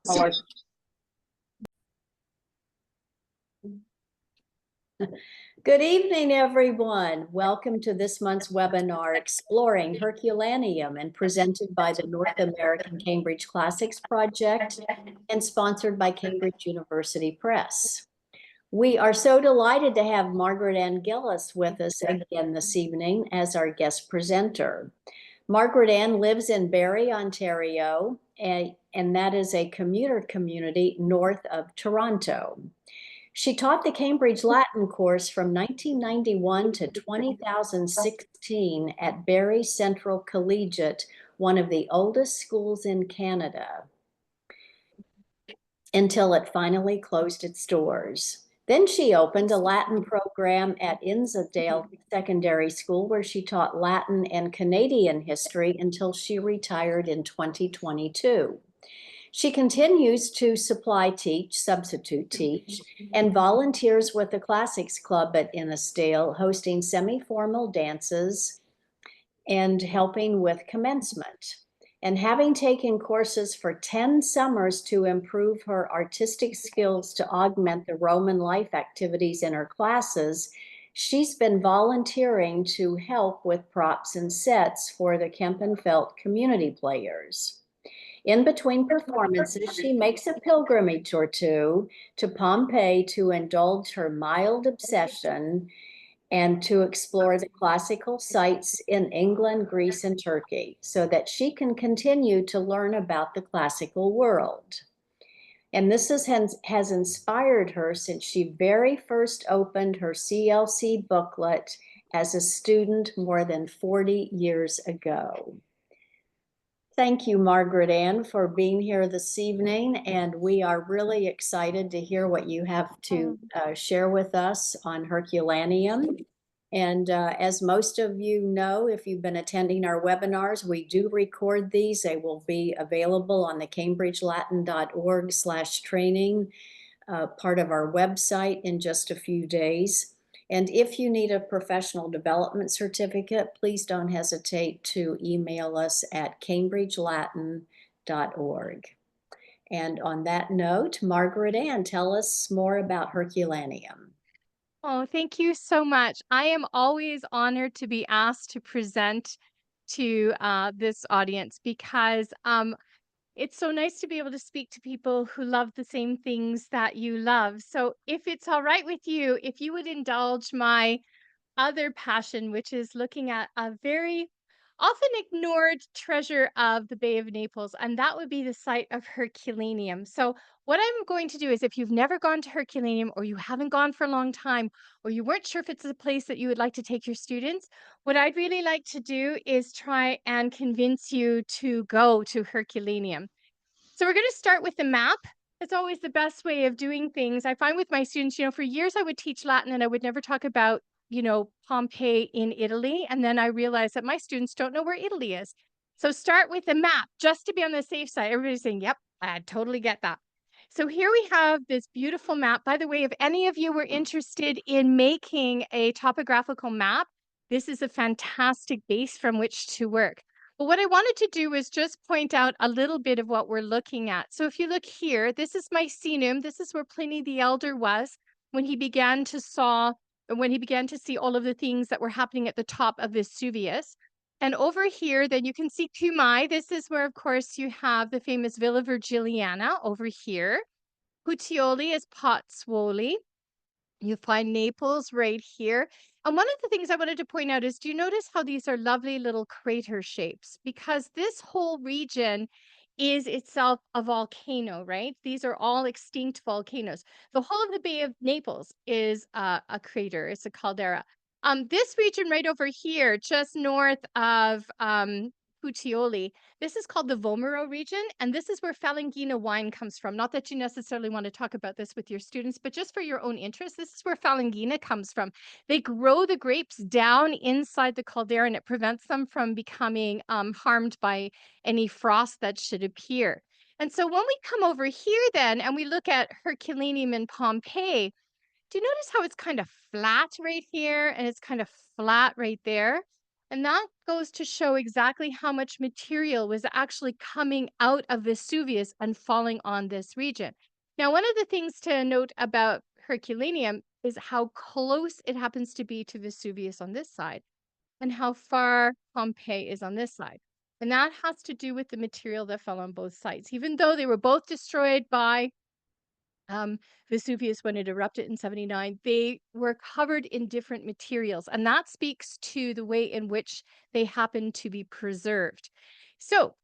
So, Good evening, everyone. Welcome to this month's webinar, Exploring Herculaneum, and presented by the North American Cambridge Classics Project and sponsored by Cambridge University Press. We are so delighted to have Margaret-Anne Gillis with us again this evening as our guest presenter. Margaret-Anne lives in Barrie, Ontario, and that is a commuter community north of Toronto. She taught the Cambridge Latin course from 1991 to 2016 at Barrie Central Collegiate, one of the oldest schools in Canada, until it finally closed its doors. Then she opened a Latin program at Innsdale Secondary School, where she taught Latin and Canadian history until she retired in 2022. She continues to substitute teach, and volunteers with the Classics Club at Innisdale, hosting semi-formal dances and helping with commencement. And having taken courses for 10 summers to improve her artistic skills to augment the Roman life activities in her classes, she's been volunteering to help with props and sets for the Kempenfelt community players. In between performances, she makes a pilgrimage or two to Pompeii to indulge her mild obsession and to explore the classical sites in England, Greece, and Turkey so that she can continue to learn about the classical world. And this has inspired her since she very first opened her CLC booklet as a student more than 40 years ago. Thank you, Margaret-Anne, for being here this evening, and we are really excited to hear what you have to share with us on Herculaneum. And as most of you know, if you've been attending our webinars, we do record these. They will be available on the cambridgelatin.org/training, part of our website in just a few days. And if you need a professional development certificate, please don't hesitate to email us at cambridgelatin.org. And on that note, Margaret-Anne, tell us more about Herculaneum. Oh, thank you so much. I am always honored to be asked to present to this audience because it's so nice to be able to speak to people who love the same things that you love. So if it's all right with you, if you would indulge my other passion, which is looking at a very often ignored treasure of the Bay of Naples, and that would be the site of Herculaneum. So, what I'm going to do is if you've never gone to Herculaneum, or you haven't gone for a long time, or you weren't sure if it's a place that you would like to take your students, what I'd really like to do is try and convince you to go to Herculaneum. So, we're going to start with the map. It's always the best way of doing things. I find with my students, for years I would teach Latin and I would never talk about Pompeii in Italy. And then I realized that my students don't know where Italy is. So start with a map just to be on the safe side. Everybody's saying, yep, I totally get that. So here we have this beautiful map. By the way, if any of you were interested in making a topographical map, this is a fantastic base from which to work. But what I wanted to do is just point out a little bit of what we're looking at. So if you look here, this is Mycenium. This is where Pliny the Elder was when he began to see all of the things that were happening at the top of Vesuvius. And over here, then you can see Cumae. This is where, of course, you have the famous Villa Virgiliana over here. Puteoli is Pozzuoli. You find Naples right here. And one of the things I wanted to point out is, do you notice how these are lovely little crater shapes? Because this whole region is itself a volcano, right? These are all extinct volcanoes. The whole of the Bay of Naples is a crater. It's a caldera. This region right over here, just north of Puteoli, this is called the Vomero region, and this is where Falangina wine comes from. Not that you necessarily want to talk about this with your students, but just for your own interest, this is where Falangina comes from. They grow the grapes down inside the caldera, and it prevents them from becoming harmed by any frost that should appear. And so when we come over here then, and we look at Herculaneum in Pompeii, do you notice how it's kind of flat right here, and it's kind of flat right there? And that goes to show exactly how much material was actually coming out of Vesuvius and falling on this region. Now, one of the things to note about Herculaneum is how close it happens to be to Vesuvius on this side and how far Pompeii is on this side. And that has to do with the material that fell on both sides. Even though they were both destroyed by Vesuvius when it erupted in 79, they were covered in different materials. And that speaks to the way in which they happen to be preserved. So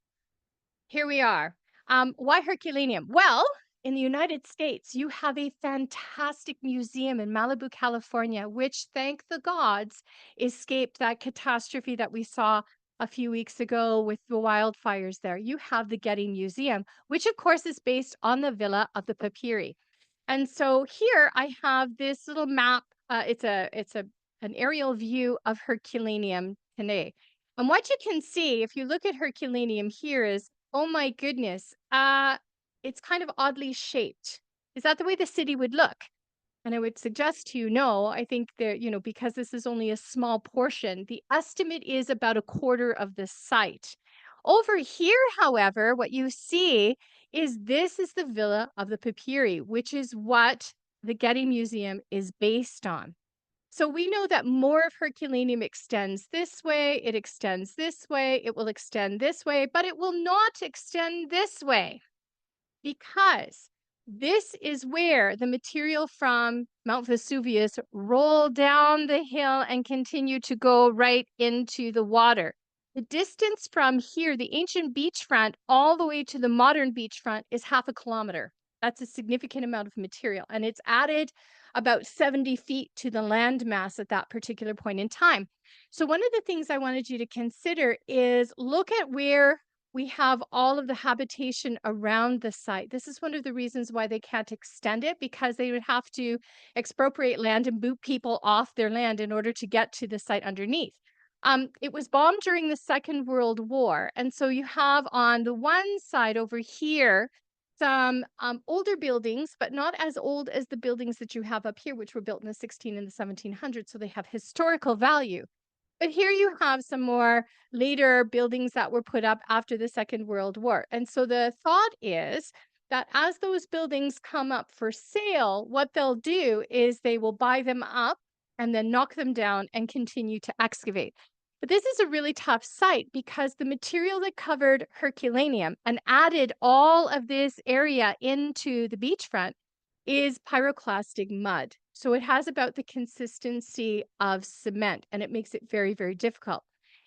here we are. Why Herculaneum? Well, in the United States, you have a fantastic museum in Malibu, California, which, thank the gods, escaped that catastrophe that we saw a few weeks ago with the wildfires there. You have the Getty Museum, which, of course, is based on the Villa of the Papyri. And so here I have this little map. It's an aerial view of Herculaneum today. And what you can see if you look at Herculaneum here is, oh my goodness, it's kind of oddly shaped. Is that the way the city would look? And I would suggest to you, no, I think there, because this is only a small portion, the estimate is about a quarter of the site. Over here, however, what you see is this is the Villa of the Papyri, which is what the Getty Museum is based on. So we know that more of Herculaneum extends this way, it extends this way, it will extend this way, but it will not extend this way because this is where the material from Mount Vesuvius rolled down the hill and continued to go right into the water. The distance from here, the ancient beachfront, all the way to the modern beachfront is 1/2 kilometer. That's a significant amount of material, and it's added about 70 feet to the land mass at that particular point in time. So one of the things I wanted you to consider is look at where we have all of the habitation around the site. This is one of the reasons why they can't extend it because they would have to expropriate land and boot people off their land in order to get to the site underneath. It was bombed during the Second World War. And so you have on the one side over here some older buildings, but not as old as the buildings that you have up here, which were built in the 16 and the 1700s. So they have historical value. But here you have some more later buildings that were put up after the Second World War. And so the thought is that as those buildings come up for sale, what they'll do is they will buy them up and then knock them down and continue to excavate. But this is a really tough site because the material that covered Herculaneum and added all of this area into the beachfront is pyroclastic mud. So it has about the consistency of cement and it makes it very, very difficult.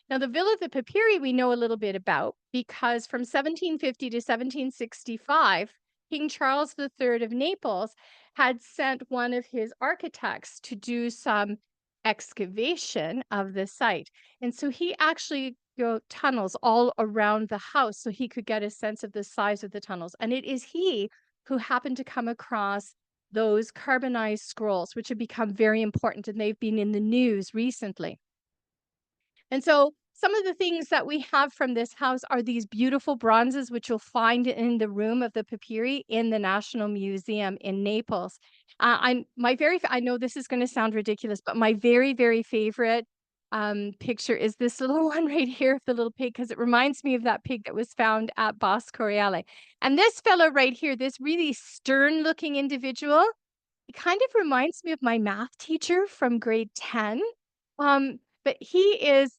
Now, the Villa of the Papyri we know a little bit about because from 1750 to 1765, King Charles III of Naples had sent one of his architects to do some excavation of the site. And so he actually built tunnels all around the house so he could get a sense of the size of the tunnels. And it is he who happened to come across those carbonized scrolls, which have become very important and they've been in the news recently. And so some of the things that we have from this house are these beautiful bronzes, which you'll find in the room of the Papyri in the National Museum in Naples. I know this is going to sound ridiculous, but my very, very favorite picture is this little one right here of the little pig, because it reminds me of that pig that was found at Bosco Reale. And this fellow right here, this really stern looking individual, it kind of reminds me of my math teacher from grade 10. But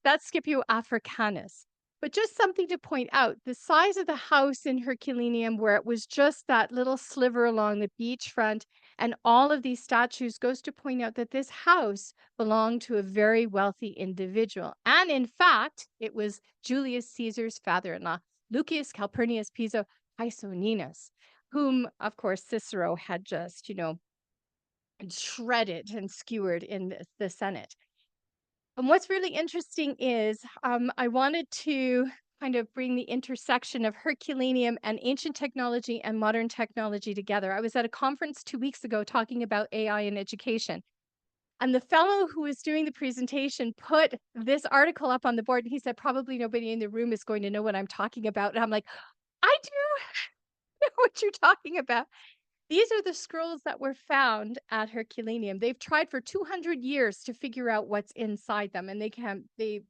that's Scipio africanus. But just something to point out, the size of the house in Herculaneum, where it was just that little sliver along the beachfront, and all of these statues goes to point out that this house belonged to a very wealthy individual. And in fact, it was Julius Caesar's father-in-law, Lucius Calpurnius Piso Aesoninus, whom, of course, Cicero had just, shredded and skewered in the Senate. And what's really interesting is I wanted to kind of bring the intersection of Herculaneum and ancient technology and modern technology together. I was at a conference 2 weeks ago talking about AI in education. And the fellow who was doing the presentation put this article up on the board and he said, probably nobody in the room is going to know what I'm talking about. And I'm like, I do know what you're talking about. These are the scrolls that were found at Herculaneum. They've tried for 200 years to figure out what's inside them, and they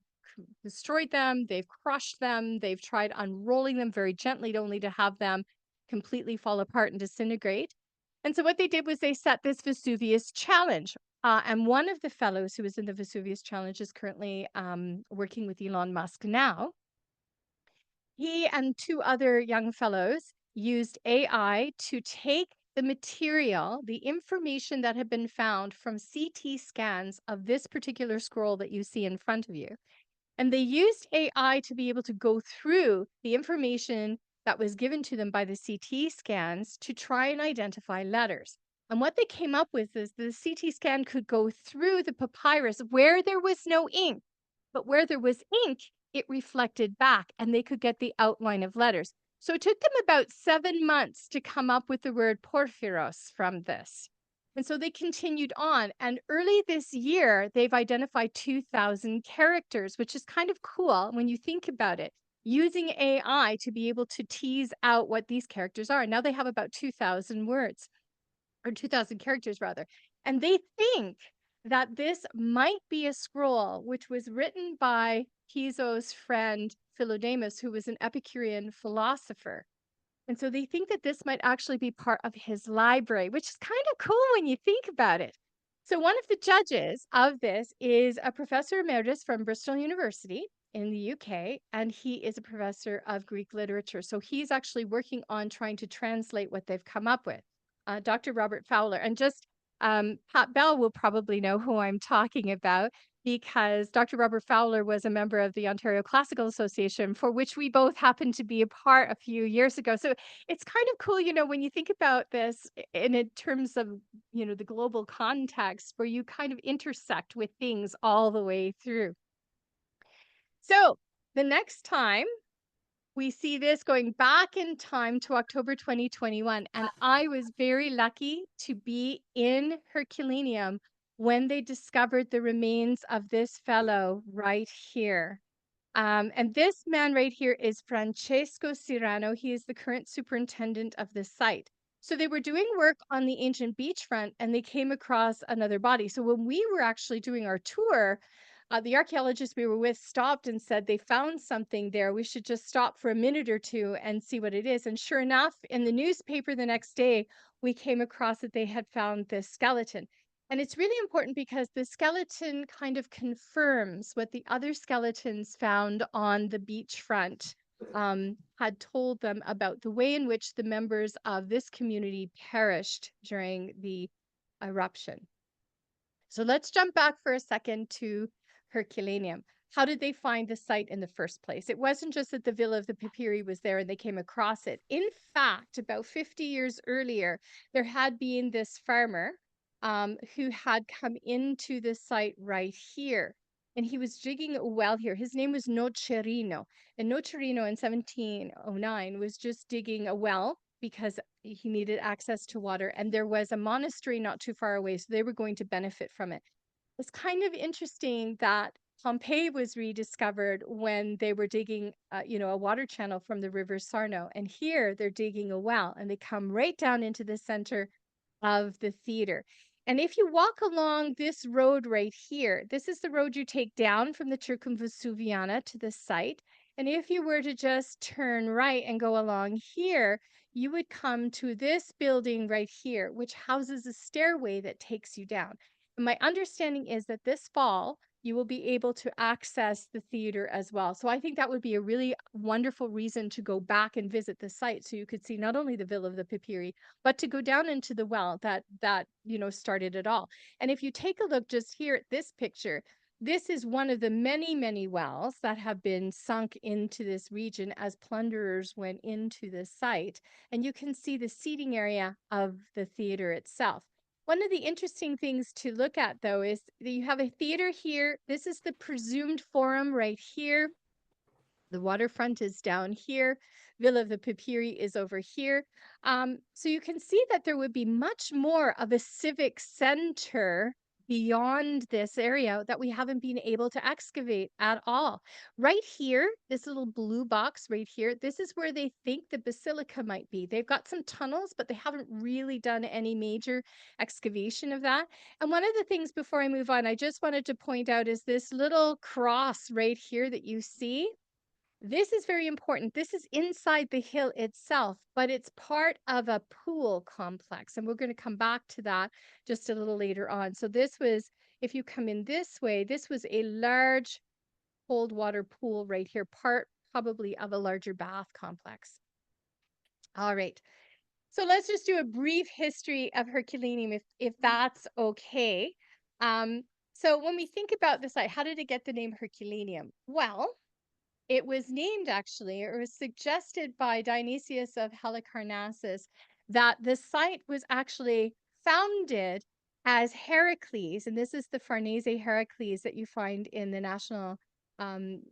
destroyed them, they've crushed them, they've tried unrolling them very gently, only to have them completely fall apart and disintegrate. And so what they did was they set this Vesuvius challenge. And one of the fellows who was in the Vesuvius challenge is currently working with Elon Musk now. He and two other young fellows used AI to take the material, the information that had been found from CT scans of this particular scroll that you see in front of you. And they used AI to be able to go through the information that was given to them by the CT scans to try and identify letters. And what they came up with is the CT scan could go through the papyrus where there was no ink, but where there was ink, it reflected back and they could get the outline of letters. So it took them about 7 months to come up with the word porphyros from this. And so they continued on. And early this year, they've identified 2,000 characters, which is kind of cool when you think about it, using AI to be able to tease out what these characters are. Now they have about 2,000 words, or 2,000 characters rather. And they think that this might be a scroll which was written by Piso's friend Philodemus, who was an Epicurean philosopher. And so they think that this might actually be part of his library, which is kind of cool when you think about it. So one of the judges of this is a professor emeritus from Bristol University in the UK, and he is a professor of Greek literature. So he's actually working on trying to translate what they've come up with. Dr. Robert Fowler. And just Pat Bell will probably know who I'm talking about because Dr. Robert Fowler was a member of the Ontario Classical Association, for which we both happened to be a part a few years ago. So it's kind of cool, when you think about this in terms of, the global context where you kind of intersect with things all the way through. So the next time we see this going back in time to October 2021, and I was very lucky to be in Herculaneum when they discovered the remains of this fellow right here. And this man right here is Francesco Cirano. He is the current superintendent of the site. So they were doing work on the ancient beachfront and they came across another body. So when we were actually doing our tour, the archaeologists we were with stopped and said they found something there. We should just stop for a minute or two and see what it is. And sure enough, in the newspaper the next day, we came across that they had found this skeleton. And it's really important because the skeleton kind of confirms what the other skeletons found on the beachfront had told them about the way in which the members of this community perished during the eruption. So let's jump back for a second to Herculaneum. How did they find the site in the first place? It wasn't just that the Villa of the Papyri was there and they came across it. In fact, about 50 years earlier, there had been this farmer who had come into the site right here. And he was digging a well here. His name was Nocerino. And Nocerino in 1709 was just digging a well because he needed access to water. And there was a monastery not too far away, so they were going to benefit from it. It's kind of interesting that Pompeii was rediscovered when they were digging, a water channel from the river Sarno. And here they're digging a well and they come right down into the center of the theater. And if you walk along this road right here, this is the road you take down from the Circum Vesuviana to the site. And if you were to just turn right and go along here, you would come to this building right here, which houses a stairway that takes you down. And my understanding is that this fall, you will be able to access the theater as well. So I think that would be a really wonderful reason to go back and visit the site so you could see not only the Villa of the Papyri, but to go down into the well that started it all. And if you take a look just here at this picture, this is one of the many, many wells that have been sunk into this region as plunderers went into the site. And you can see the seating area of the theater itself. One of the interesting things to look at, though, is that you have a theater here. This is the presumed forum right here. The waterfront is down here. Villa of the Papyri is over here. So you can see that there would be much more of a civic center beyond this area that we haven't been able to excavate at all. Right here, this little blue box right here, this is where they think the basilica might be. They've got some tunnels, but they haven't really done any major excavation of that. And one of the things before I move on, I just wanted to point out is this little cross right here that you see. This is very important. This is inside the hill itself, but it's part of a pool complex. And we're going to come back to that just a little later on. So this was, if you come in this way, this was a large cold water pool right here, part probably of a larger bath complex. All right. So let's just do a brief history of Herculaneum if that's okay. Um, so when we think about the site, how did it get the name Herculaneum? Well, it was named actually, or it was suggested by Dionysius of Halicarnassus that the site was actually founded as Heracles, and this is the Farnese Heracles that you find in the National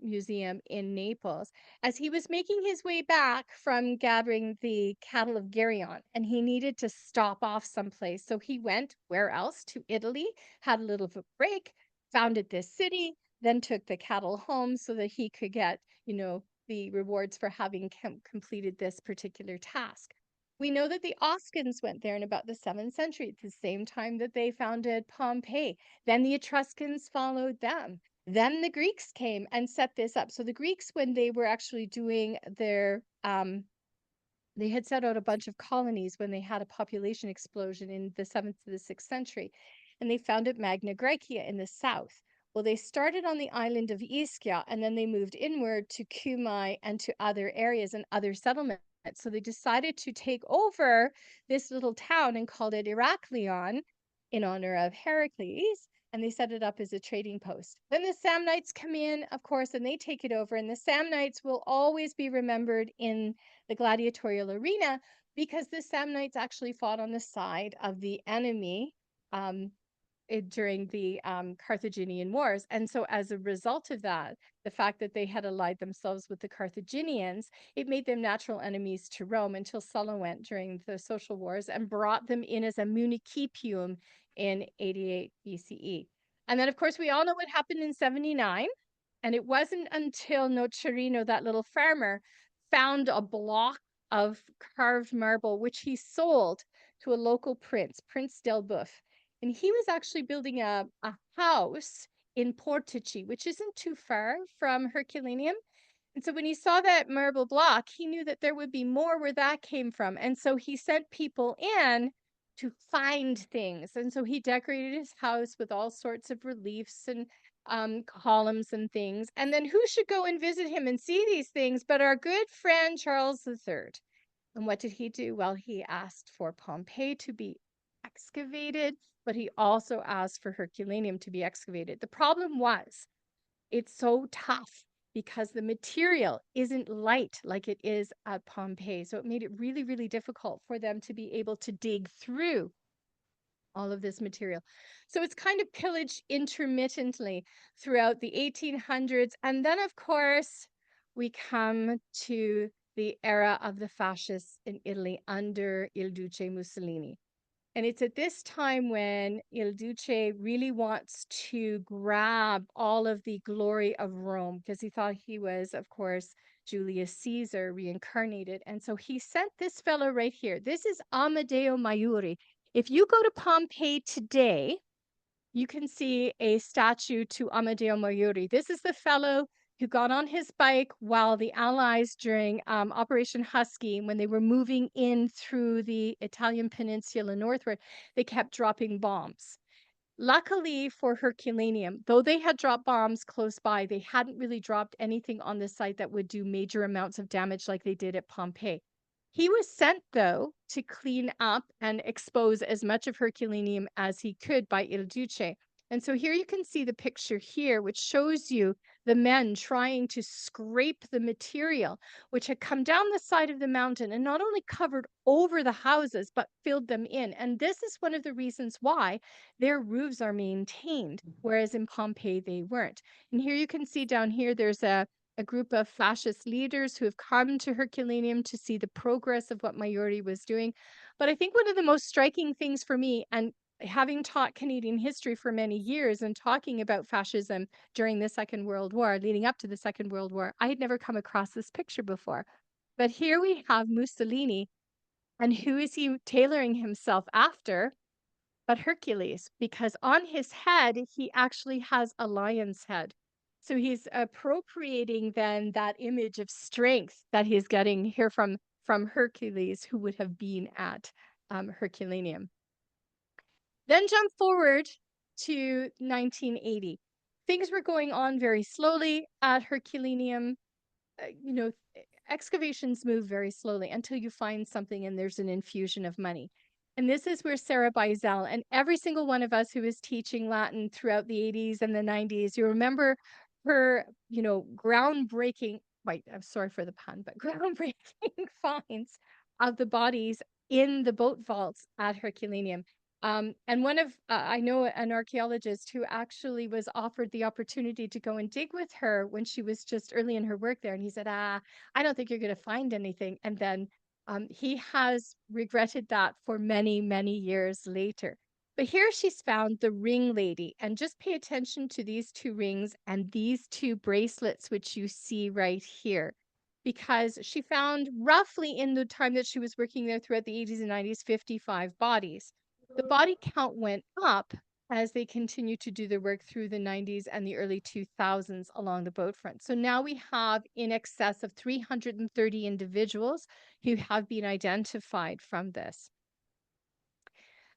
Museum in Naples, as he was making his way back from gathering the cattle of Geryon, and he needed to stop off someplace. So he went where else? To Italy, had a little break, founded this city, then took the cattle home so that he could get, the rewards for having completed this particular task. We know that the Oscans went there in about the 7th century, at the same time that they founded Pompeii. Then the Etruscans followed them. Then the Greeks came and set this up. So the Greeks, when they were actually doing their they had set out a bunch of colonies when they had a population explosion in the 7th to the 6th century, and they founded Magna Graecia in the south. Well, they started on the island of Ischia, and then they moved inward to Cumae and to other areas and other settlements. So they decided to take over this little town and called it Heraklion in honor of Heracles, and they set it up as a trading post. Then the Samnites come in, of course, and they take it over, and the Samnites will always be remembered in the gladiatorial arena because the Samnites actually fought on the side of the enemy during the Carthaginian Wars. And so as a result of that, the fact that they had allied themselves with the Carthaginians, it made them natural enemies to Rome until Sulla went during the social wars and brought them in as a municipium in 88 BCE. And then, of course, we all know what happened in 79. And it wasn't until Nocerino, that little farmer, found a block of carved marble, which he sold to a local prince, Prince del Boeuf. And he was actually building a house in Portici, which isn't too far from Herculaneum. And so when he saw that marble block, he knew that there would be more where that came from. And so he sent people in to find things. And so he decorated his house with all sorts of reliefs and columns and things. And then who should go and visit him and see these things but our good friend Charles III? And what did he do? Well, he asked for Pompeii to be excavated, but he also asked for Herculaneum to be excavated. The problem was it's so tough because the material isn't light like it is at Pompeii. So it made it really, really difficult for them to be able to dig through all of this material. So it's kind of pillaged intermittently throughout the 1800s. And then, of course, we come to the era of the fascists in Italy under Il Duce Mussolini. And it's at this time when Il Duce really wants to grab all of the glory of Rome because he thought he was, of course, Julius Caesar reincarnated. And so he sent this fellow right here. This is Amadeo Maiuri. If you go to Pompeii today, you can see a statue to Amadeo Maiuri. This is the fellow who got on his bike while the Allies during Operation Husky, when they were moving in through the Italian peninsula northward, they kept dropping bombs. Luckily for Herculaneum, though they had dropped bombs close by, they hadn't really dropped anything on the site that would do major amounts of damage like they did at Pompeii. He was sent, though, to clean up and expose as much of Herculaneum as he could by Il Duce. And so here you can see the picture here, which shows you the men trying to scrape the material, which had come down the side of the mountain and not only covered over the houses, but filled them in. And this is one of the reasons why their roofs are maintained, whereas in Pompeii they weren't. And here you can see down here, there's a group of fascist leaders who have come to Herculaneum to see the progress of what Maiuri was doing. But I think one of the most striking things for me, and having taught Canadian history for many years and talking about fascism during the Second World War, leading up to the Second World War, I had never come across this picture before. But here we have Mussolini, and who is he tailoring himself after? But Hercules, because on his head, he actually has a lion's head. So he's appropriating then that image of strength that he's getting here from Hercules, who would have been at Herculaneum. Then jump forward to 1980. Things were going on very slowly at Herculaneum. You know, excavations move very slowly until you find something and there's an infusion of money. And this is where Sarah Beisel and every single one of us who was teaching Latin throughout the 80s and the 90s, you remember her, groundbreaking, wait, I'm sorry for the pun, but groundbreaking finds of the bodies in the boat vaults at Herculaneum. And I know an archaeologist who actually was offered the opportunity to go and dig with her when she was just early in her work there. And he said, I don't think you're going to find anything. And then he has regretted that for many, many years later. But here she's found the ring lady. And just pay attention to these two rings and these two bracelets, which you see right here. Because she found roughly in the time that she was working there throughout the 80s and 90s, 55 bodies. The body count went up as they continued to do their work through the 90s and the early 2000s along the boat front. So now we have in excess of 330 individuals who have been identified from this.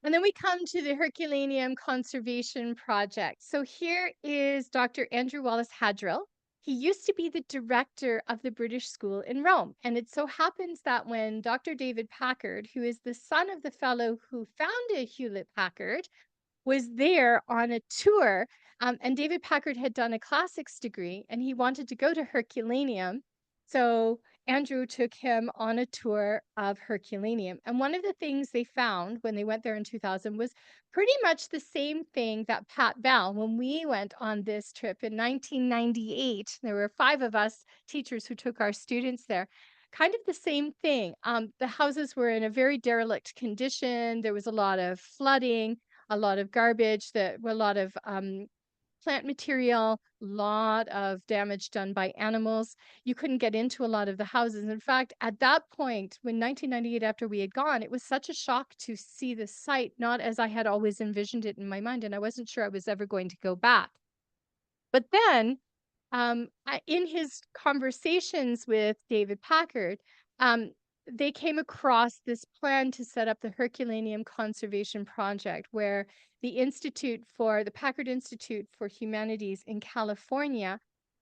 And then we come to the Herculaneum Conservation Project. So here is Dr. Andrew Wallace Hadrill. He used to be the director of the British School in Rome. And it so happens that when Dr. David Packard, who is the son of the fellow who founded Hewlett Packard, was there on a tour, and David Packard had done a classics degree, and he wanted to go to Herculaneum. So Andrew took him on a tour of Herculaneum. And one of the things they found when they went there in 2000 was pretty much the same thing that Pat Bell, when we went on this trip in 1998, there were 5 of us teachers who took our students there. Kind of the same thing. The houses were in a very derelict condition. There was a lot of flooding, a lot of garbage, a lot of plant material, a lot of damage done by animals. You couldn't get into a lot of the houses. In fact, at that point, when 1998, after we had gone, it was such a shock to see the site, not as I had always envisioned it in my mind, and I wasn't sure I was ever going to go back. But then in his conversations with David Packard, they came across this plan to set up the Herculaneum Conservation Project, where the Packard Institute for Humanities in California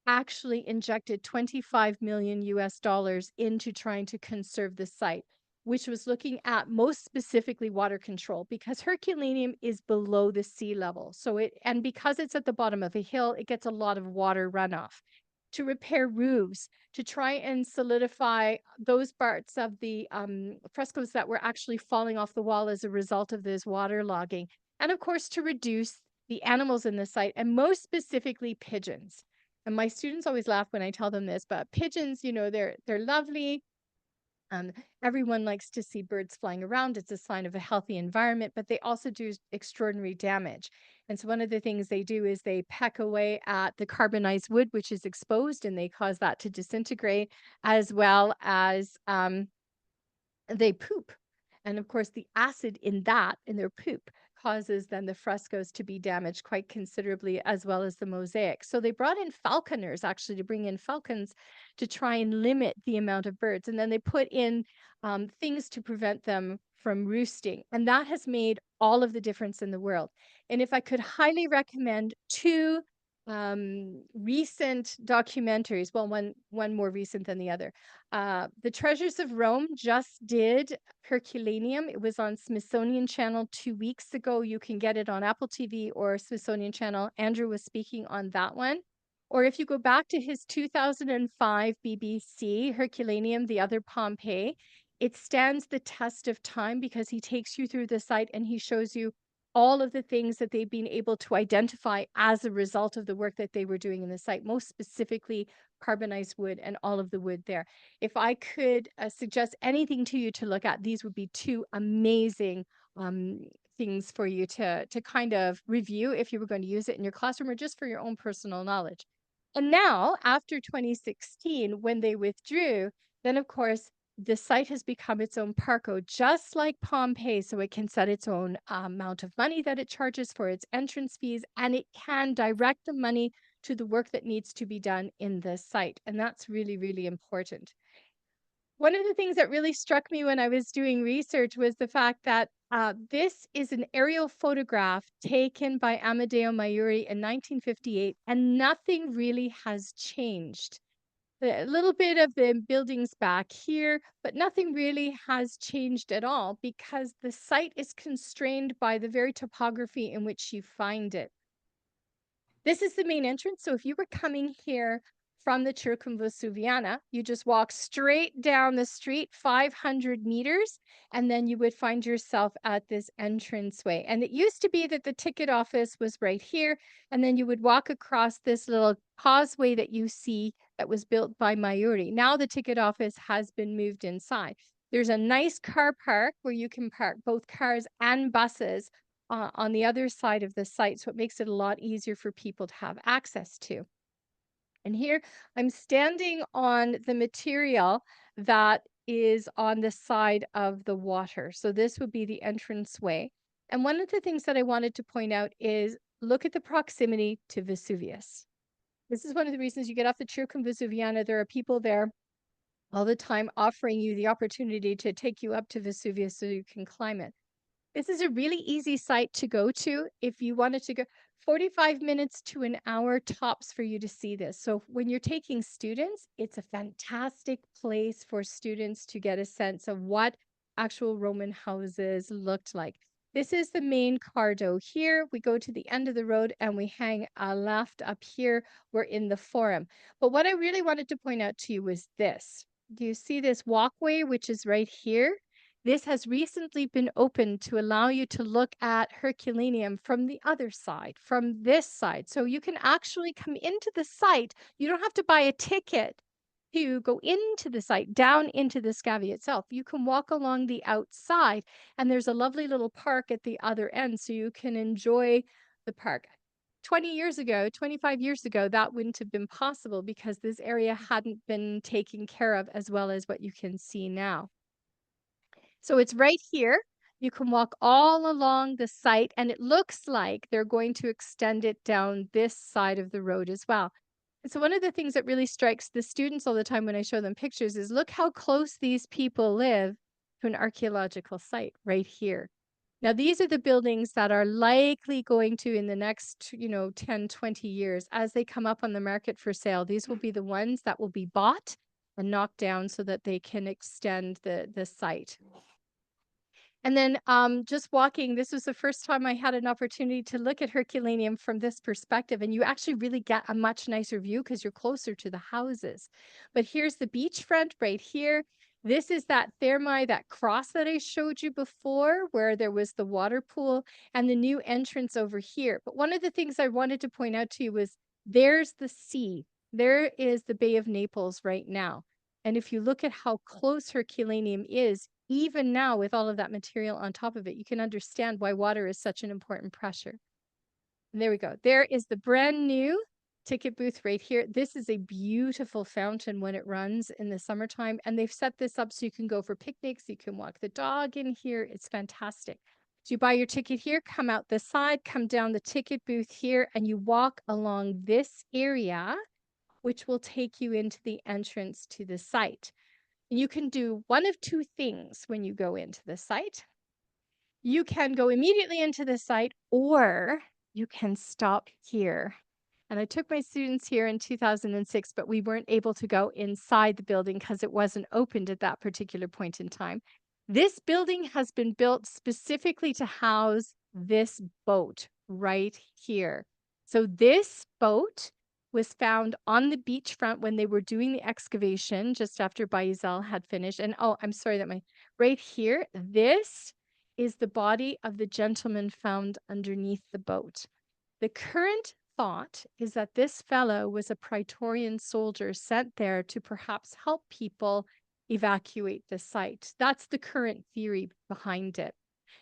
actually injected 25 million US dollars into trying to conserve the site, which was looking at most specifically water control, because Herculaneum is below the sea level. And because it's at the bottom of a hill, it gets a lot of water runoff. To repair roofs, to try and solidify those parts of the frescoes that were actually falling off the wall as a result of this waterlogging. And of course, to reduce the animals in the site, and most specifically pigeons. And my students always laugh when I tell them this, but pigeons, they're lovely. Um, Everyone likes to see birds flying around. It's a sign of a healthy environment, but they also do extraordinary damage. And so one of the things they do is they peck away at the carbonized wood, which is exposed, and they cause that to disintegrate, as well as they poop. And of course, the acid in their poop, causes then the frescoes to be damaged quite considerably, as well as the mosaic. So they brought in falconers actually to bring in falcons to try and limit the amount of birds. And then they put in things to prevent them from roosting. And that has made all of the difference in the world. And if I could highly recommend 2 recent documentaries, well, one more recent than the other. The Treasures of Rome just did Herculaneum. It was on Smithsonian Channel 2 weeks ago. You can get it on Apple TV or Smithsonian Channel. Andrew was speaking on that one. Or if you go back to his 2005 BBC, Herculaneum, The Other Pompeii, it stands the test of time because he takes you through the site and he shows you all of the things that they've been able to identify as a result of the work that they were doing in the site, most specifically carbonized wood and all of the wood there. If I could suggest anything to you to look at, these would be 2 amazing things for you to kind of review if you were going to use it in your classroom or just for your own personal knowledge. And now, after 2016, when they withdrew, then of course the site has become its own parko, just like Pompeii. So it can set its own amount of money that it charges for its entrance fees, and it can direct the money to the work that needs to be done in the site. And that's really, really important. One of the things that really struck me when I was doing research was the fact that this is an aerial photograph taken by Amadeo Maiuri in 1958, and nothing really has changed. A little bit of the buildings back here, but nothing really has changed at all because the site is constrained by the very topography in which you find it. This is the main entrance. So if you were coming here from the Circum Vesuviana, you just walk straight down the street 500 meters, and then you would find yourself at this entranceway. And it used to be that the ticket office was right here, and then you would walk across this little causeway that you see that was built by Maiuri. Now the ticket office has been moved inside. There's a nice car park where you can park both cars and buses on the other side of the site, so it makes it a lot easier for people to have access to. And here I'm standing on the material that is on the side of the water. So this would be the entranceway. And one of the things that I wanted to point out is look at the proximity to Vesuvius. This is one of the reasons you get off the Circum Vesuviana. There are people there all the time offering you the opportunity to take you up to Vesuvius so you can climb it. This is a really easy site to go to if you wanted to go 45 minutes to an hour tops for you to see this. So when you're taking students, it's a fantastic place for students to get a sense of what actual Roman houses looked like. This is the main Cardo here. We go to the end of the road and we hang a left up here. We're in the Forum. But what I really wanted to point out to you was this. Do you see this walkway, which is right here? This has recently been opened to allow you to look at Herculaneum from the other side, from this side. So you can actually come into the site. You don't have to buy a ticket to go into the site, down into the Scavia itself. You can walk along the outside, and there's a lovely little park at the other end, so you can enjoy the park. 20 years ago, 25 years ago, that wouldn't have been possible because this area hadn't been taken care of as well as what you can see now. So it's right here. You can walk all along the site, and it looks like they're going to extend it down this side of the road as well. And so one of the things that really strikes the students all the time when I show them pictures is look how close these people live to an archaeological site right here. Now, these are the buildings that are likely going to, in the next, 10, 20 years, as they come up on the market for sale, these will be the ones that will be bought and knocked down so that they can extend the site. And then just walking, this was the first time I had an opportunity to look at Herculaneum from this perspective. And you actually really get a much nicer view because you're closer to the houses. But here's the beachfront right here. This is that thermae, that cross that I showed you before, where there was the water pool and the new entrance over here. But one of the things I wanted to point out to you was there's the sea. There is the Bay of Naples right now. And if you look at how close Herculaneum is, even now with all of that material on top of it, you can understand why water is such an important pressure. And there we go. There is the brand new ticket booth right here. This is a beautiful fountain when it runs in the summertime. And they've set this up so you can go for picnics. You can walk the dog in here. It's fantastic. So you buy your ticket here, come out the side, come down the ticket booth here, and you walk along this area, which will take you into the entrance to the site. You can do one of two things when you go into the site. You can go immediately into the site, or you can stop here. And I took my students here in 2006, but we weren't able to go inside the building because it wasn't opened at that particular point in time. This building has been built specifically to house this boat right here. So this boat was found on the beachfront when they were doing the excavation just after Bayezel had finished. And oh, I'm sorry that right here, this is the body of the gentleman found underneath the boat. The current thought is that this fellow was a Praetorian soldier sent there to perhaps help people evacuate the site. That's the current theory behind it.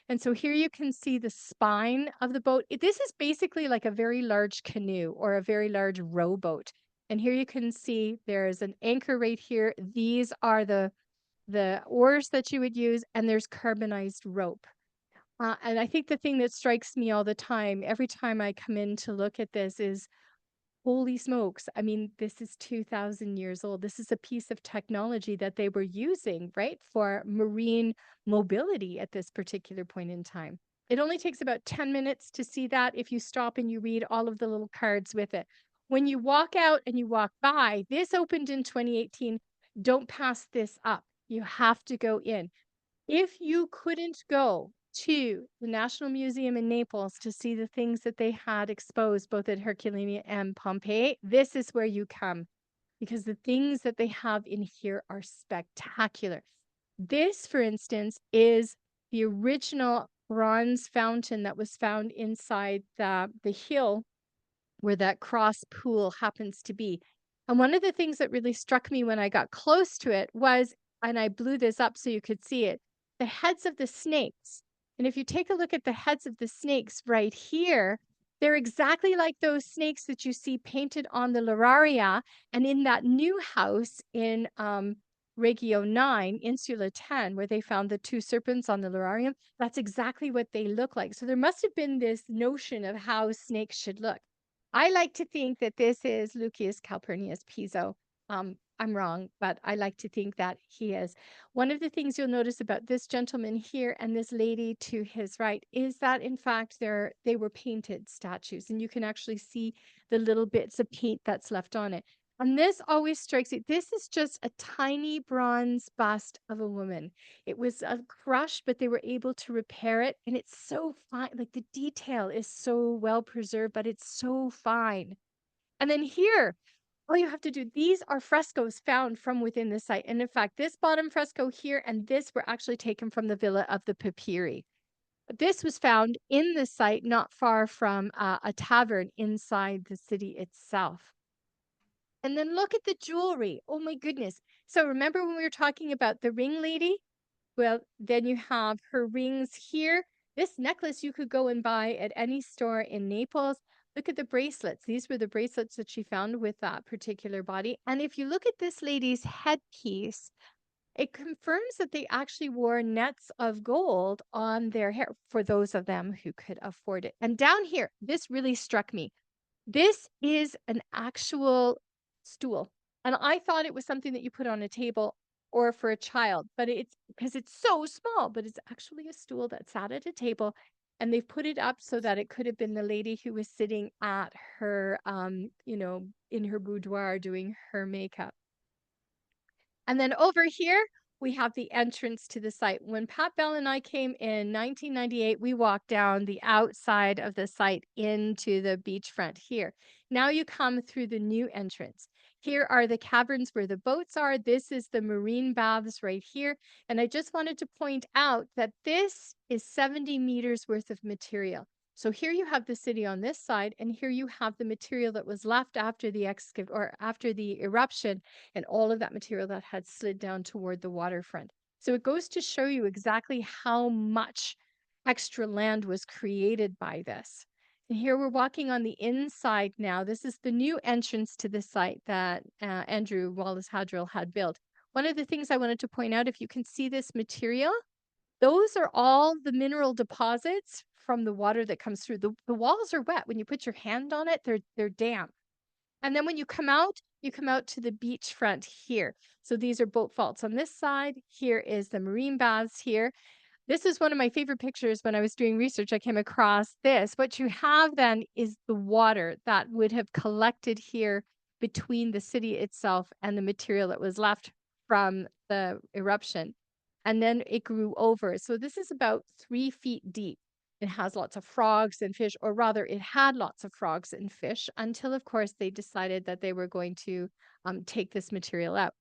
And so here you can see the spine of the boat. This is basically like a very large canoe or a very large rowboat. And here you can see there's an anchor right here. These are the oars that you would use, and there's carbonized rope. And I think the thing that strikes me all the time, every time I come in to look at this, is holy smokes. I mean, this is 2,000 years old. This is a piece of technology that they were using, right, for marine mobility at this particular point in time. It only takes about 10 minutes to see that if you stop and you read all of the little cards with it. When you walk out and you walk by, this opened in 2018. Don't pass this up. You have to go in. If you couldn't go to the National Museum in Naples to see the things that they had exposed both at Herculaneum and Pompeii, this is where you come because the things that they have in here are spectacular. This, for instance, is the original bronze fountain that was found inside the hill where that cross pool happens to be. And one of the things that really struck me when I got close to it was, and I blew this up so you could see it, the heads of the snakes. And if you take a look at the heads of the snakes right here, they're exactly like those snakes that you see painted on the Lararia and in that new house in Regio 9, Insula 10, where they found the two serpents on the Lararium. That's exactly what they look like. So there must have been this notion of how snakes should look. I like to think that this is Lucius Calpurnius Piso. I'm wrong, but I like to think that he is. One of the things you'll notice about this gentleman here and this lady to his right is that, in fact, they were painted statues, and you can actually see the little bits of paint that's left on it. And this always strikes me. This is just a tiny bronze bust of a woman. It was crushed, but they were able to repair it. And it's so fine. Like the detail is so well preserved, but it's so fine. And then here, all you have to do, these are frescoes found from within the site. And in fact, this bottom fresco here and this were actually taken from the Villa of the Papyri. This was found in the site, not far from a tavern inside the city itself. And then look at the jewelry. Oh my goodness. So remember when we were talking about the ring lady? Well, then you have her rings here. This necklace you could go and buy at any store in Naples. Look at the bracelets. These were the bracelets that she found with that particular body. And if you look at this lady's headpiece, it confirms that they actually wore nets of gold on their hair for those of them who could afford it. And down here, this really struck me. This is an actual stool, and I thought it was something that you put on a table or for a child, but it's because it's so small, but it's actually a stool that sat at a table, and they've put it up so that it could have been the lady who was sitting at her, in her boudoir doing her makeup. And then over here, we have the entrance to the site. When Pat Bell and I came in 1998, we walked down the outside of the site into the beachfront here. Now you come through the new entrance. Here are the caverns where the boats are. This is the marine baths right here. And I just wanted to point out that this is 70 meters worth of material. So here you have the city on this side, and here you have the material that was left after the after the eruption and all of that material that had slid down toward the waterfront. So it goes to show you exactly how much extra land was created by this. And here we're walking on the inside now. This is the new entrance to the site that Andrew Wallace Hadrill had built. One of the things I wanted to point out, if you can see this material, those are all the mineral deposits from the water that comes through. The walls are wet. When you put your hand on it, they're damp. And then when you come out to the beachfront here. So these are boat faults on this side. Here is the marine baths here. This is one of my favorite pictures when I was doing research. I came across this. What you have then is the water that would have collected here between the city itself and the material that was left from the eruption. And then it grew over. So this is about 3 feet deep. It has lots of frogs and fish, or rather, it had lots of frogs and fish until, of course, they decided that they were going to take this material out.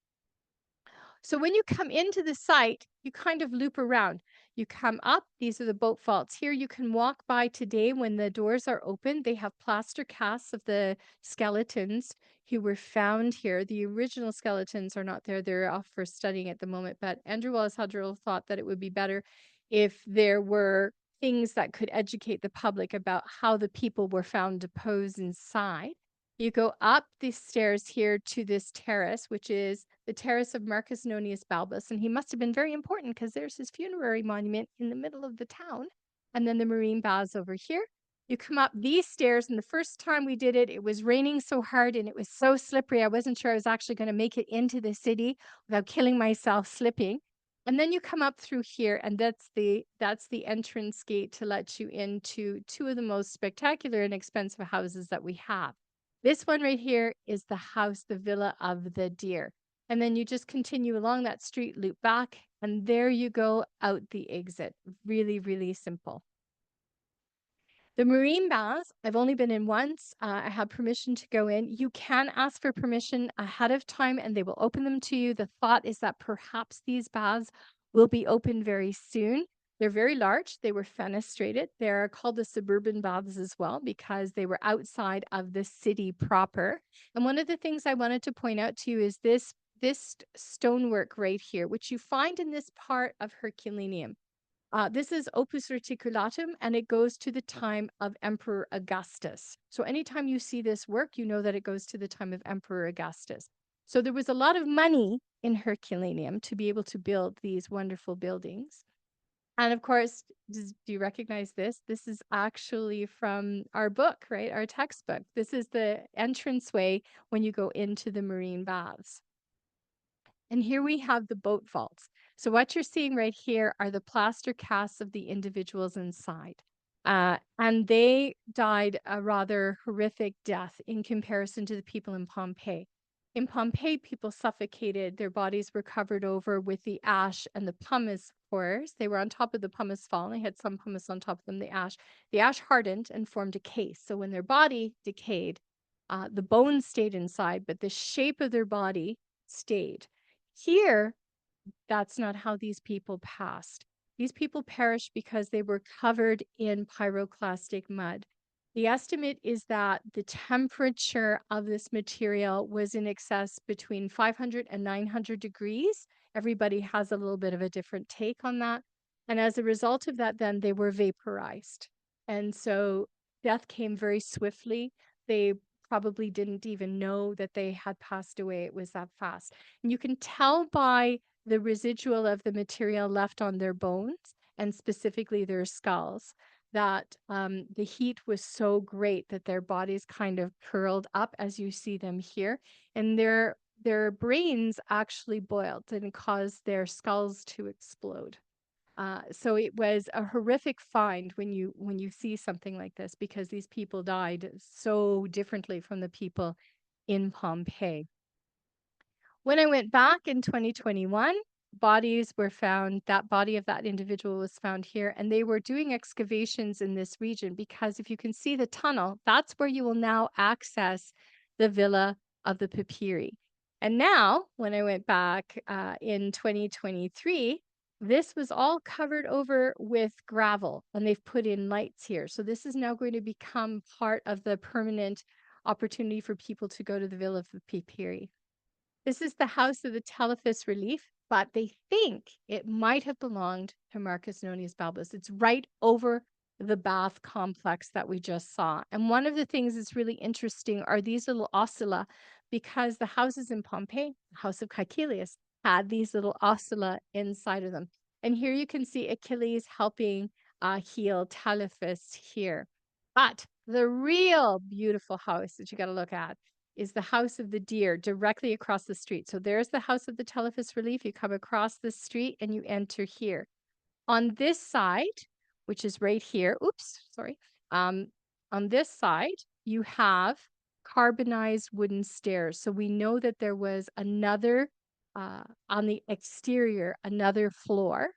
So when you come into the site, you kind of loop around. You come up, these are the boat faults. Here you can walk by today when the doors are open. They have plaster casts of the skeletons who were found here. The original skeletons are not there. They're off for studying at the moment, but Andrew Wallace Hadrill thought that it would be better if there were things that could educate the public about how the people were found deposed inside. You go up these stairs here to this terrace, which is the terrace of Marcus Nonius Balbus, and he must have been very important because there's his funerary monument in the middle of the town, and then the marine baths over here. You come up these stairs, and the first time we did it, it was raining so hard and it was so slippery. I wasn't sure I was actually going to make it into the city without killing myself slipping. And then you come up through here, and that's the entrance gate to let you into two of the most spectacular and expensive houses that we have. This one right here is the house, the Villa of the Deer. And then you just continue along that street, loop back, and there you go out the exit. Really, really simple. The marine baths, I've only been in once. I have permission to go in. You can ask for permission ahead of time and they will open them to you. The thought is that perhaps these baths will be open very soon. They're very large. They were fenestrated. They're called the suburban baths as well because they were outside of the city proper. And one of the things I wanted to point out to you is this stonework right here, which you find in this part of Herculaneum. This is Opus Reticulatum, and it goes to the time of Emperor Augustus. So anytime you see this work, you know that it goes to the time of Emperor Augustus. So there was a lot of money in Herculaneum to be able to build these wonderful buildings. And of course, do you recognize this? This is actually from our book, right? Our textbook. This is the entranceway when you go into the marine baths. And here we have the boat vaults. So what you're seeing right here are the plaster casts of the individuals inside. And they died a rather horrific death in comparison to the people in Pompeii. In Pompeii, people suffocated. Their bodies were covered over with the ash and the pumice cores. They were on top of the pumice fall. And they had some pumice on top of them, the ash. The ash hardened and formed a case. So when their body decayed, the bones stayed inside, but the shape of their body stayed. Here, that's not how these people passed. These people perished because they were covered in pyroclastic mud. The estimate is that the temperature of this material was in excess between 500 and 900 degrees. Everybody has a little bit of a different take on that. And as a result of that, then they were vaporized. And so death came very swiftly. They probably didn't even know that they had passed away. It was that fast. And you can tell by the residual of the material left on their bones and specifically their skulls that the heat was so great that their bodies kind of curled up as you see them here, and their brains actually boiled and caused their skulls to explode. So it was a horrific find when you see something like this because these people died so differently from the people in Pompeii. When I went back in 2021, bodies were found. That body of that individual was found here, and they were doing excavations in this region because if you can see the tunnel, that's where you will now access the Villa of the Papyri. And now, when I went back in 2023, this was all covered over with gravel, and they've put in lights here. So this is now going to become part of the permanent opportunity for people to go to the Villa of the Papyri. This is the house of the Telephus relief, but they think it might have belonged to Marcus Nonius Balbus. It's right over the bath complex that we just saw. And one of the things that's really interesting are these little oscilla, because the houses in Pompeii, the house of Caecilius, had these little oscilla inside of them. And here you can see Achilles helping heal Telephus here. But the real beautiful house that you got to look at is the House of the Deer directly across the street. So there's the House of the Telephus Relief. You come across the street and you enter here. On this side, which is right here, oops, sorry. On this side, you have carbonized wooden stairs. So we know that there was another, on the exterior, another floor.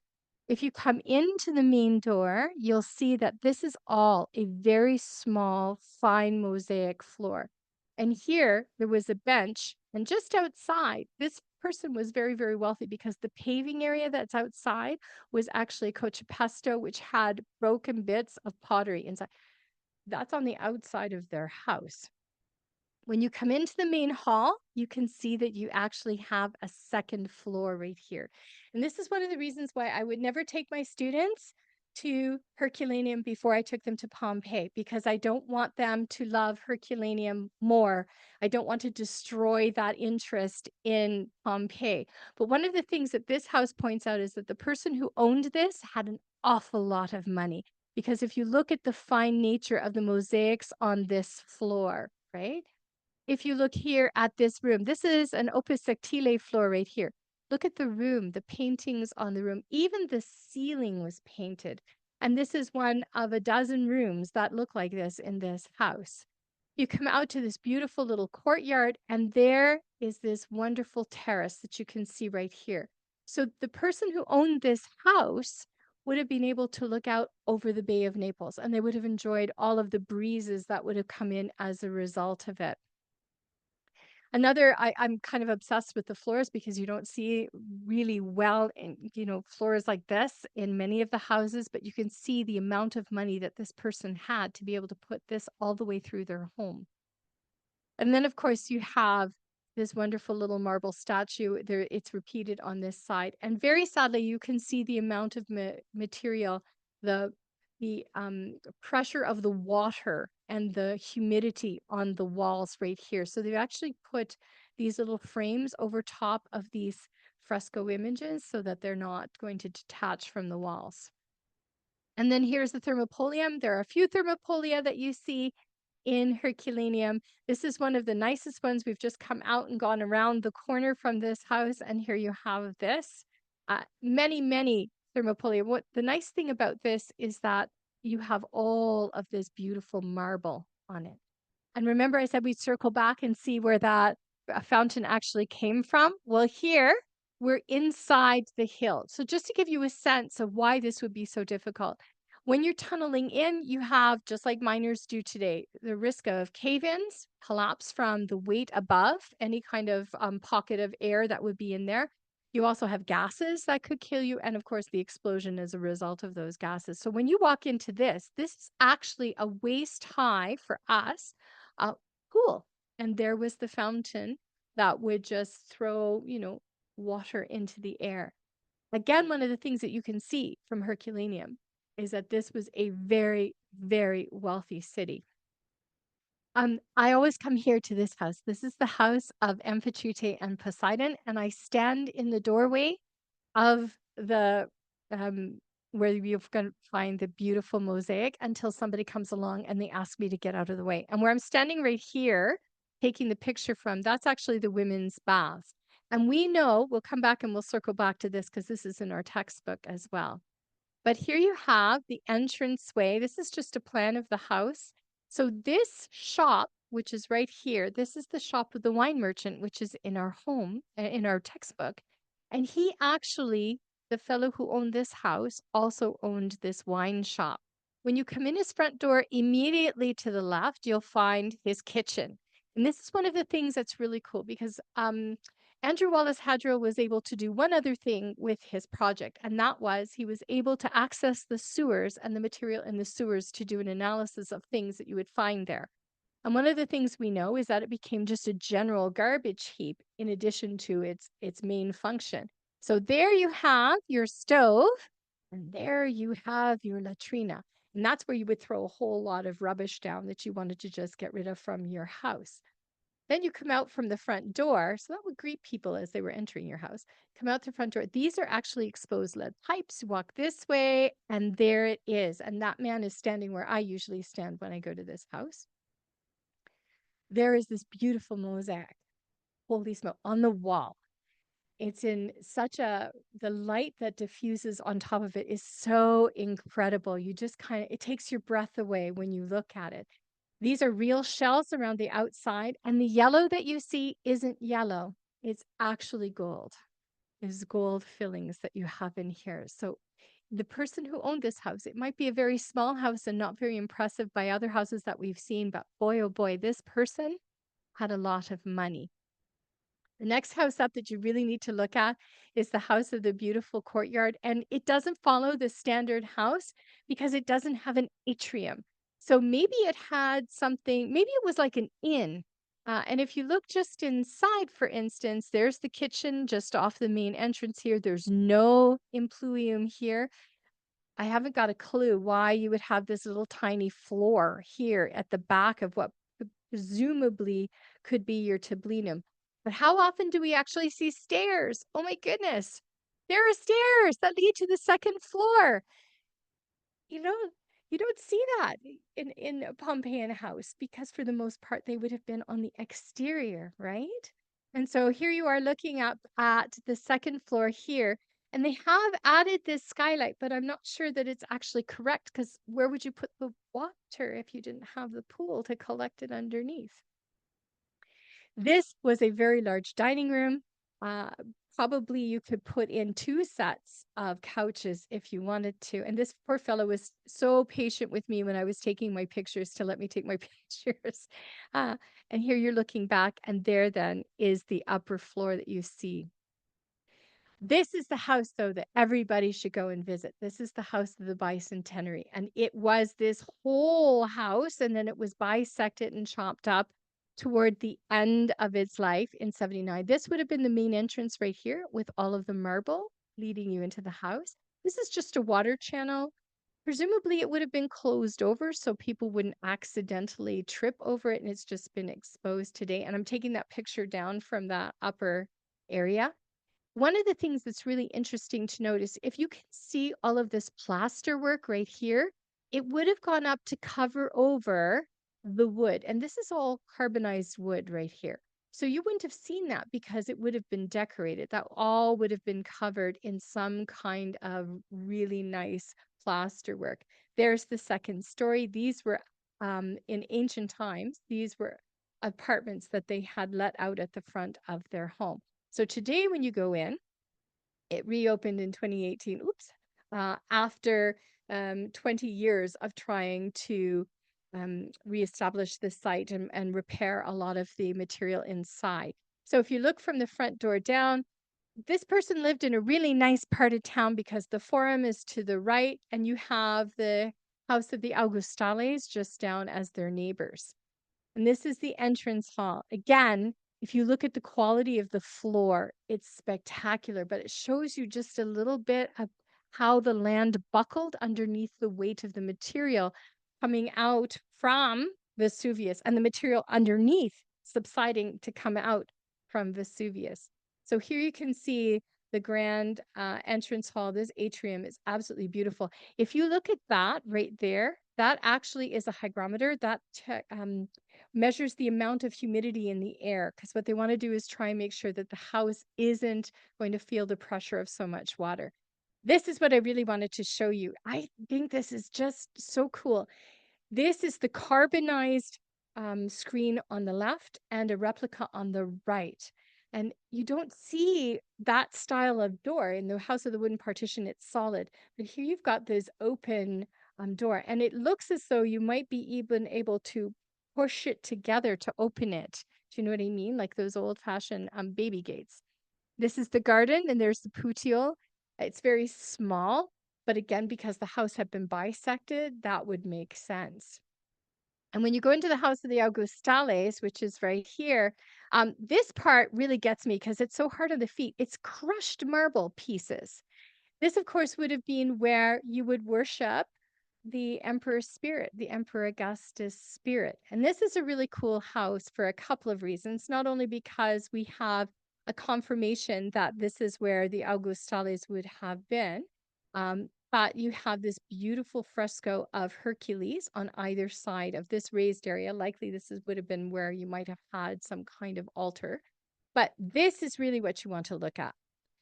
If you come into the main door, you'll see that this is all a very small, fine mosaic floor. And here there was a bench, and just outside, this person was very, very wealthy because the paving area that's outside was actually Cochapesto, which had broken bits of pottery inside. That's on the outside of their house. When you come into the main hall, you can see that you actually have a second floor right here. And this is one of the reasons why I would never take my students to Herculaneum before I took them to Pompeii, because I don't want them to love Herculaneum more. I don't want to destroy that interest in Pompeii. But one of the things that this house points out is that the person who owned this had an awful lot of money. Because if you look at the fine nature of the mosaics on this floor, right? If you look here at this room, this is an opus sectile floor right here. Look at the room, the paintings on the room. Even the ceiling was painted. And this is one of a dozen rooms that look like this in this house. You come out to this beautiful little courtyard, and there is this wonderful terrace that you can see right here. So the person who owned this house would have been able to look out over the Bay of Naples, and they would have enjoyed all of the breezes that would have come in as a result of it. Another, I'm kind of obsessed with the floors because you don't see really well in, floors like this in many of the houses, but you can see the amount of money that this person had to be able to put this all the way through their home. And then, of course, you have this wonderful little marble statue. There, it's repeated on this side. And very sadly, you can see the amount of material, the pressure of the water and the humidity on the walls right here. So they've actually put these little frames over top of these fresco images so that they're not going to detach from the walls. And then here's the thermopolium. There are a few thermopolia that you see in Herculaneum. This is one of the nicest ones. We've just come out and gone around the corner from this house, and here you have this. Many, many thermopolia. What the nice thing about this is that you have all of this beautiful marble on it. And remember, I said we'd circle back and see where that fountain actually came from. Well, here we're inside the hill. So just to give you a sense of why this would be so difficult, when you're tunneling in, you have, just like miners do today, the risk of cave-ins, collapse from the weight above, any kind of pocket of air that would be in there. You also have gases that could kill you, and of course, the explosion as a result of those gases. So when you walk into this is actually a waist high for us uh, pool. And there was the fountain that would just throw, water into the air. Again, one of the things that you can see from Herculaneum is that this was a very, very wealthy city. I always come here to this house. This is the house of Amphitrite and Poseidon, and I stand in the doorway of the where you're going to find the beautiful mosaic until somebody comes along and they ask me to get out of the way. And where I'm standing right here, taking the picture from, that's actually the women's bath. And we know, we'll come back and we'll circle back to this because this is in our textbook as well. But here you have the entranceway. This is just a plan of the house. So this shop, which is right here, this is the shop of the wine merchant, which is in our home, in our textbook. And he actually, the fellow who owned this house, also owned this wine shop. When you come in his front door, immediately to the left, you'll find his kitchen. And this is one of the things that's really cool because Andrew Wallace Hadrill was able to do one other thing with his project, and that was he was able to access the sewers and the material in the sewers to do an analysis of things that you would find there. And one of the things we know is that it became just a general garbage heap in addition to its main function. So there you have your stove, and there you have your latrina. And that's where you would throw a whole lot of rubbish down that you wanted to just get rid of from your house. Then you come out from the front door. So that would greet people as they were entering your house. Come out the front door. These are actually exposed lead pipes. You walk this way, and there it is. And that man is standing where I usually stand when I go to this house. There is this beautiful mosaic, holy smoke, on the wall. It's in such the light that diffuses on top of it is so incredible. You just it takes your breath away when you look at it. These are real shells around the outside, and the yellow that you see isn't yellow. It's actually gold. It's gold fillings that you have in here. So the person who owned this house, it might be a very small house and not very impressive by other houses that we've seen, but boy, oh boy, this person had a lot of money. The next house up that you really need to look at is the house of the beautiful courtyard. And it doesn't follow the standard house because it doesn't have an atrium. So maybe it had something, maybe it was like an inn And if you look just inside, for instance, there's the kitchen just off the main entrance here. There's no impluvium here. I haven't got a clue why you would have this little tiny floor here at the back of what presumably could be your tablinum. But how often do we actually see stairs? Oh my goodness. There are stairs that lead to the second floor. You know, you don't see that in a Pompeian house because for the most part they would have been on the exterior, right? And so here you are looking up at the second floor here, and they have added this skylight, but I'm not sure that it's actually correct because where would you put the water if you didn't have the pool to collect it underneath? This was a very large dining room. Uh, Probably you could put in 2 sets of couches if you wanted to. And this poor fellow was so patient with me when I was taking my pictures to let me take my pictures. Uh, and here you're looking back, and there then is the upper floor that you see. This is the house, though, that everybody should go and visit. This is the house of the bicentenary, and it was this whole house, and then it was bisected and chopped up toward the end of its life in 79. This would have been the main entrance right here with all of the marble leading you into the house. This is just a water channel. Presumably, it would have been closed over so people wouldn't accidentally trip over it, and it's just been exposed today. And I'm taking that picture down from that upper area. One of the things that's really interesting to notice, if you can see all of this plaster work right here, it would have gone up to cover over the wood. And this is all carbonized wood right here. So you wouldn't have seen that because it would have been decorated. That all would have been covered in some kind of really nice plaster work. There's the second story. These were in ancient times, these were apartments that they had let out at the front of their home. So today, when you go in, it reopened in 2018. Oops, after 20 years of trying to reestablish the site and repair a lot of the material inside. So if you look from the front door down, this person lived in a really nice part of town because the Forum is to the right, and you have the House of the Augustales just down as their neighbors. And this is the entrance hall. Again, if you look at the quality of the floor, it's spectacular, but it shows you just a little bit of how the land buckled underneath the weight of the material coming out from Vesuvius and the material underneath subsiding to come out from Vesuvius. So here you can see the grand entrance hall. This atrium is absolutely beautiful. If you look at that right there, that actually is a hygrometer that measures the amount of humidity in the air, because what they want to do is try and make sure that the house isn't going to feel the pressure of so much water. This is what I really wanted to show you. I think this is just so cool. This is the carbonized screen on the left and a replica on the right. And you don't see that style of door in the House of the Wooden Partition. It's solid. But here you've got this open door. And it looks as though you might be even able to push it together to open it. Do you know what I mean? Like those old-fashioned baby gates. This is the garden, and there's the patio. It's very small, but again, because the house had been bisected, that would make sense. And when you go into the House of the Augustales, which is right here, this part really gets me because it's so hard on the feet. It's crushed marble pieces. This, of course, would have been where you would worship the emperor's spirit, the Emperor Augustus' spirit. And this is a really cool house for a couple of reasons, not only because we have a confirmation that this is where the Augustales would have been, but you have this beautiful fresco of Hercules on either side of this raised area. Likely would have been where you might have had some kind of altar. But this is really what you want to look at.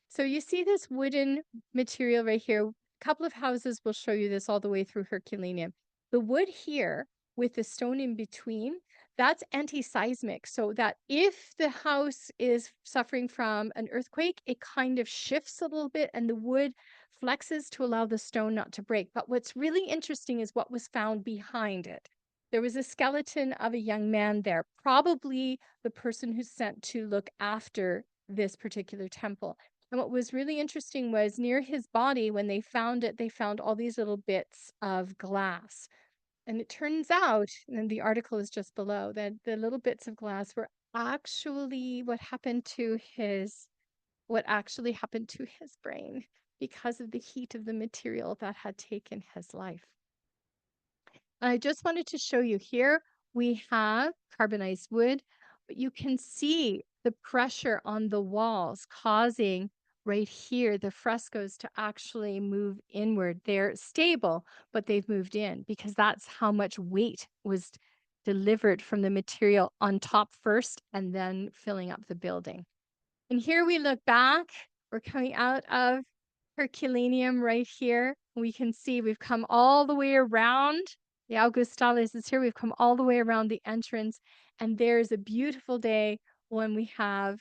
So you see this wooden material right here. A couple of houses will show you this all the way through Herculaneum. The wood here with the stone in between, that's anti-seismic. So that if the house is suffering from an earthquake, it kind of shifts a little bit and the wood flexes to allow the stone not to break. But what's really interesting is what was found behind it. There was a skeleton of a young man there, probably the person who's sent to look after this particular temple. And what was really interesting was near his body, when they found it, they found all these little bits of glass. And it turns out, and the article is just below, that the little bits of glass were actually what actually happened to his brain because of the heat of the material that had taken his life. I just wanted to show you here, we have carbonized wood, but you can see the pressure on the walls causing right here the frescoes to actually move inward. They're stable, but they've moved in because that's how much weight was delivered from the material on top first and then filling up the building. And here we look back, we're coming out of Herculaneum right here. We can see we've come all the way around. The Augustales is here. We've come all the way around the entrance. And there's a beautiful day when we have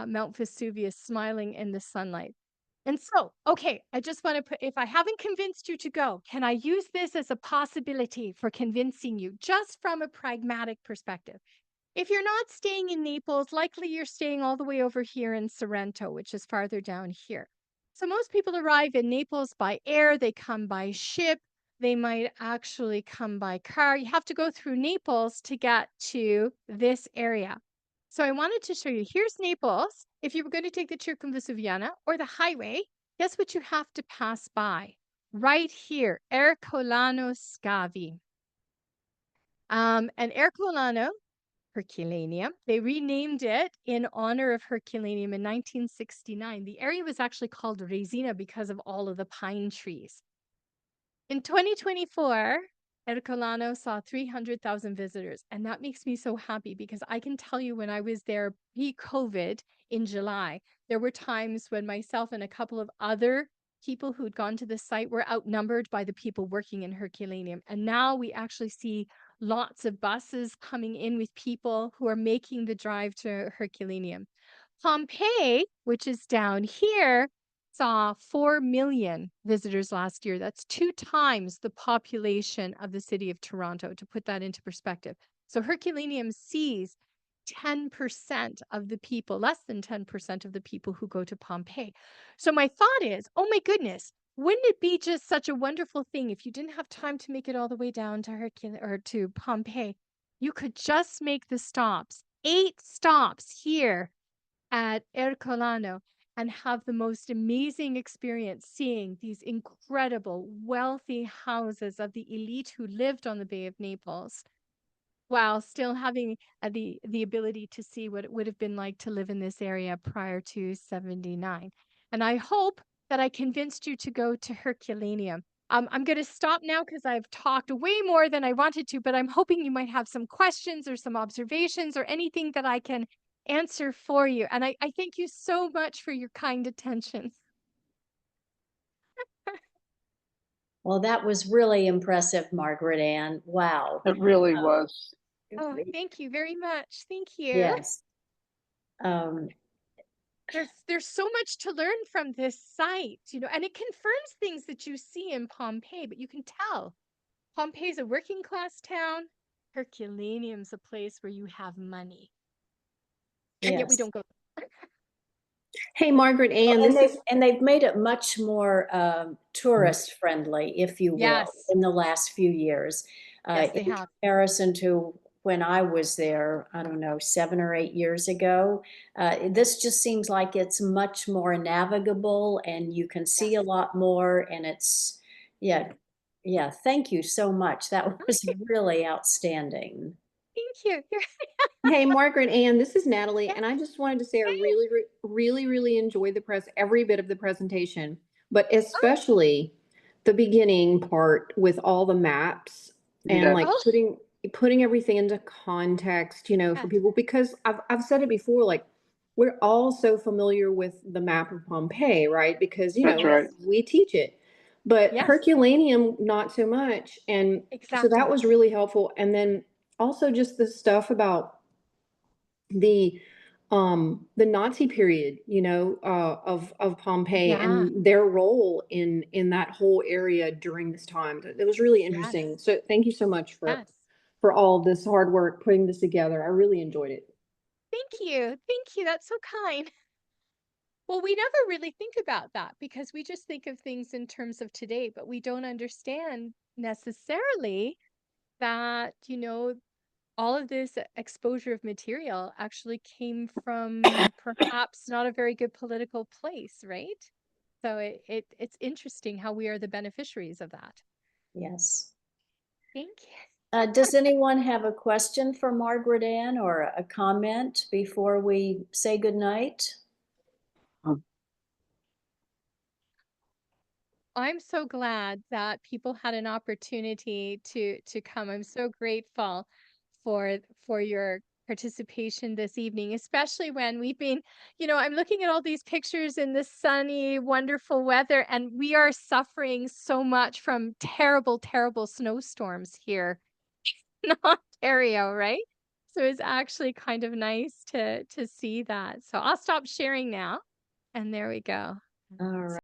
Mount Vesuvius smiling in the sunlight. And so, okay, I just want to put, if I haven't convinced you to go, can I use this as a possibility for convincing you just from a pragmatic perspective? If you're not staying in Naples, likely you're staying all the way over here in Sorrento, which is farther down here. So most people arrive in Naples by air, they come by ship, they might actually come by car. You have to go through Naples to get to this area. So I wanted to show you, here's Naples. If you were going to take the Circumvesuviana or the highway, guess what you have to pass by? Right here, Ercolano Scavi. And Ercolano Herculaneum. They renamed it in honor of Herculaneum in 1969. The area was actually called Resina because of all of the pine trees. In 2024, Herculano saw 300,000 visitors, and that makes me so happy because I can tell you when I was there pre-COVID in July, there were times when myself and a couple of other people who'd gone to the site were outnumbered by the people working in Herculaneum. And now we actually see lots of buses coming in with people who are making the drive to Herculaneum. Pompeii, which is down here, saw 4 million visitors last year. That's 2 times the population of the city of Toronto, to put that into perspective. So Herculaneum sees 10% of the people, less than 10% of the people who go to Pompeii. So my thought is, oh my goodness, wouldn't it be just such a wonderful thing if you didn't have time to make it all the way down to to Pompeii? You could just make the stops, 8 stops here at Ercolano, and have the most amazing experience seeing these incredible, wealthy houses of the elite who lived on the Bay of Naples, while still having the ability to see what it would have been like to live in this area prior to 79. And I hope that I convinced you to go to Herculaneum. I'm going to stop now because I've talked way more than I wanted to, but I'm hoping you might have some questions or some observations or anything that I can answer for you. And I thank you so much for your kind attention. Well, that was really impressive, Margaret-Anne. Wow. It really was. Oh, thank you very much. Thank you. Yes. Um, There's so much to learn from this site, and it confirms things that you see in Pompeii, but you can tell Pompeii's a working class town. Herculaneum's a place where you have money. And yet we yes. don't go. Hey, Margaret-Anne, And this they've is and they've made it much more tourist friendly, if you will, Yes. in the last few years. Yes, they In have. comparison to when I was there, I don't know, 7 or 8 years ago. This just seems like it's much more navigable and you can see a Yes. lot more and yeah, yeah, thank you so much. That was Okay. really outstanding. Thank you. Hey, Margaret-Anne, this is Natalie, Yeah. and I just wanted to say I Hey. really enjoyed every bit of the presentation, but Oh, especially the beginning part with all the maps and Yes. like oh, putting everything into context, for yes. people because I've said it before, like we're all so familiar with the map of Pompeii, right? Because That's Yes. right. we teach it. But Yes. Herculaneum, not so much. And so that Exactly. was really helpful. And then also just the stuff about the the Nazi period, of Pompeii Yeah. and their role in that whole area during this time. It was really interesting. Yes. So thank you so much Yes. for all of this hard work putting this together. I really enjoyed it. Thank you. Thank you. That's so kind. Well, we never really think about that because we just think of things in terms of today, but we don't understand necessarily that, all of this exposure of material actually came from perhaps not a very good political place, right? So it's interesting how we are the beneficiaries of that. Yes. Thank you. Does anyone have a question for Margaret-Anne or a comment before we say goodnight? I'm so glad that people had an opportunity to come. I'm so grateful for your participation this evening, especially when we've been, I'm looking at all these pictures in the sunny, wonderful weather, and we are suffering so much from terrible, terrible snowstorms here in Ontario, right? So it's actually kind of nice to see that. So I'll stop sharing now. And there we go. All right.